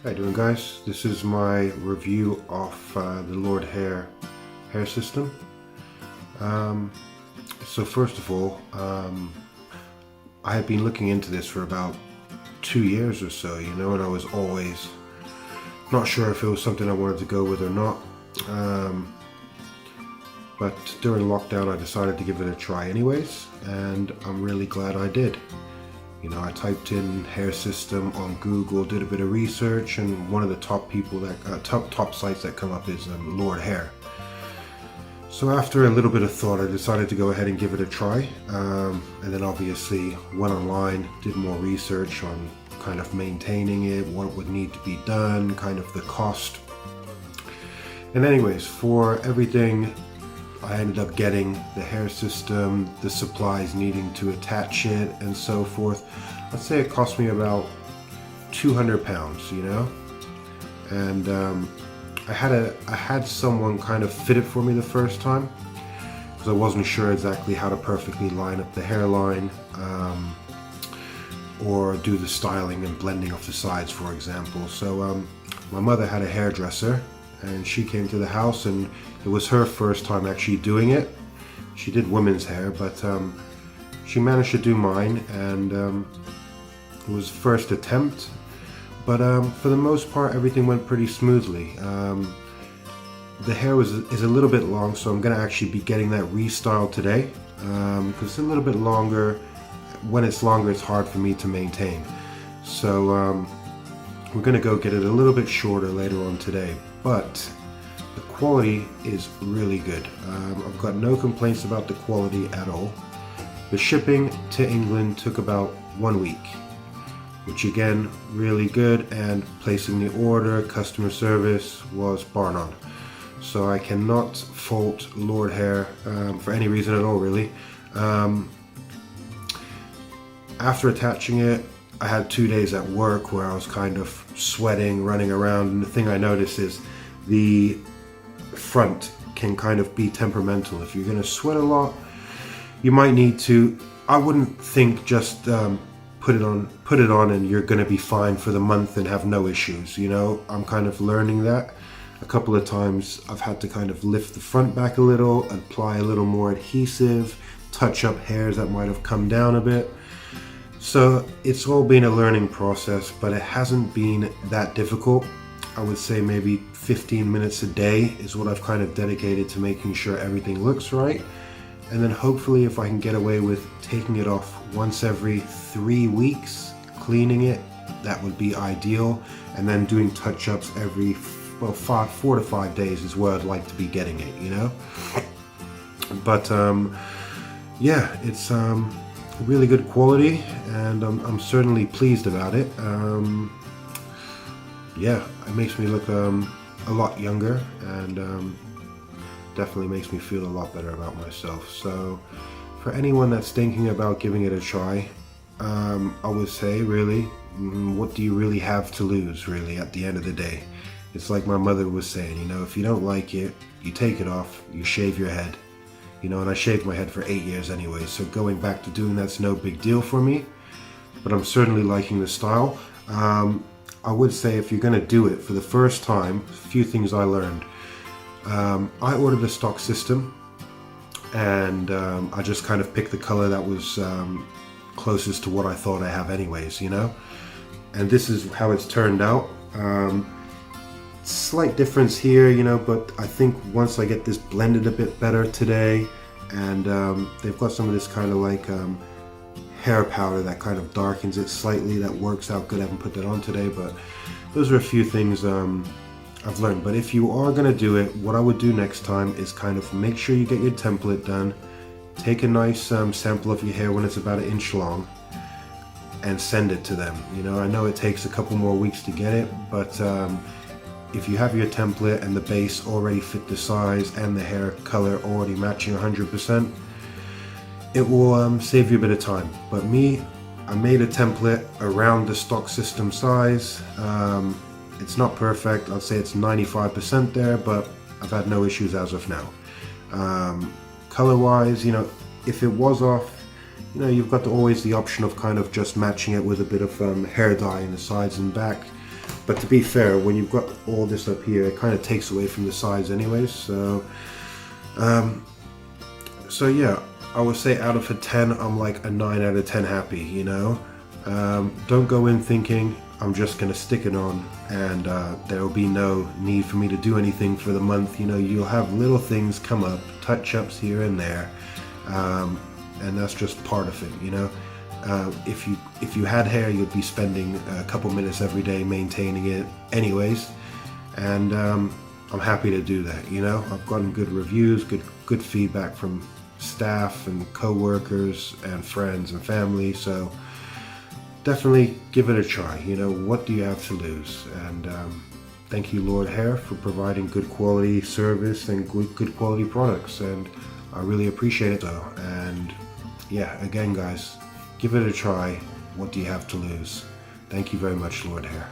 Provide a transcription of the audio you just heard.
How you doing, guys? This is my review of the Lordhair hair system. So first of all, I had been looking into this for about 2 years or so, and I was always not sure if it was something I wanted to go with or not. But during lockdown I decided to give it a try anyways, and I'm really glad I did. I typed in hair system on Google, did a bit of research, and one of the top sites that come up is Lordhair. So after a little bit of thought, I decided to go ahead and give it a try, and then obviously went online, did more research on kind of maintaining it, what would need to be done, kind of the cost. And anyways, for everything, I ended up getting the hair system, the supplies needing to attach it, and so forth. I'd say it cost me about £200, and I had someone kind of fit it for me the first time because I wasn't sure exactly how to perfectly line up the hairline or do the styling and blending of the sides, for example. So my mother had a hairdresser, and she came to the house, and it was her first time actually doing it. She did women's hair, but she managed to do mine, and it was first attempt. But for the most part, everything went pretty smoothly. The hair is a little bit long, so I'm gonna actually be getting that restyled today because it's a little bit longer. When it's longer, it's hard for me to maintain. So we're gonna go get it a little bit shorter later on today. But the quality is really good. I've got no complaints about the quality at all. The shipping to England took about 1 week, which again, really good, and placing the order, customer service was bar none. So I cannot fault Lordhair for any reason at all, really. After attaching it, I had 2 days at work where I was kind of sweating, running around, and the thing I noticed is the front can kind of be temperamental. If you're going to sweat a lot, you might need to, I wouldn't think just put it on and you're going to be fine for the month and have no issues. I'm kind of learning that. A couple of times I've had to kind of lift the front back a little, apply a little more adhesive, touch up hairs that might have come down a bit. So it's all been a learning process, but it hasn't been that difficult. I would say maybe 15 minutes a day is what I've kind of dedicated to making sure everything looks right. And then hopefully if I can get away with taking it off once every 3 weeks, cleaning it, that would be ideal. And then doing touch-ups every 4 to 5 days is where I'd like to be getting it, But yeah, it's really good quality, and I'm certainly pleased about it. Yeah, it makes me look a lot younger, and definitely makes me feel a lot better about myself. So for anyone that's thinking about giving it a try, I would say, really, what do you really have to lose, really, at the end of the day? It's like my mother was saying, if you don't like it, you take it off, you shave your head. And I shaved my head for 8 years anyway, so going back to doing that's no big deal for me. But I'm certainly liking the style. I would say if you're going to do it for the first time, a few things I learned. I ordered a stock system, and I just kind of picked the color that was closest to what I thought I have anyways, And this is how it's turned out. Slight difference here, but I think once I get this blended a bit better today, and they've got some of this kind of like hair powder that kind of darkens it slightly, that works out good. I haven't put that on today, but those are a few things I've learned. But if you are going to do it, what I would do next time is kind of make sure you get your template done, take a nice sample of your hair when it's about 1 inch long, and send it to them. I know it takes a couple more weeks to get it, but if you have your template and the base already fit the size and the hair color already matching 100%, it will save you a bit of time. But I made a template around the stock system size. It's not perfect. I'd say it's 95% there, but I've had no issues as of now. Color wise, if it was off, you've got always the option of kind of just matching it with a bit of hair dye in the sides and back. But to be fair, when you've got all this up here, it kind of takes away from the sides anyways. So yeah, I would say out of a 10, I'm like a 9 out of 10 happy, you know. Don't go in thinking I'm just gonna stick it on and there will be no need for me to do anything for the month. You know, you'll have little things come up, touch-ups here and there, and that's just part of it, you know. If you had hair, you'd be spending a couple minutes every day maintaining it anyways, and I'm happy to do that, you know. I've gotten good reviews, good feedback from staff and co-workers and friends and family, so definitely give it a try. You know, what do you have to lose? And thank you, Lordhair, for providing good quality service and good quality products, and I really appreciate it though. And yeah, again guys, give it a try. What do you have to lose? Thank you very much, Lordhair.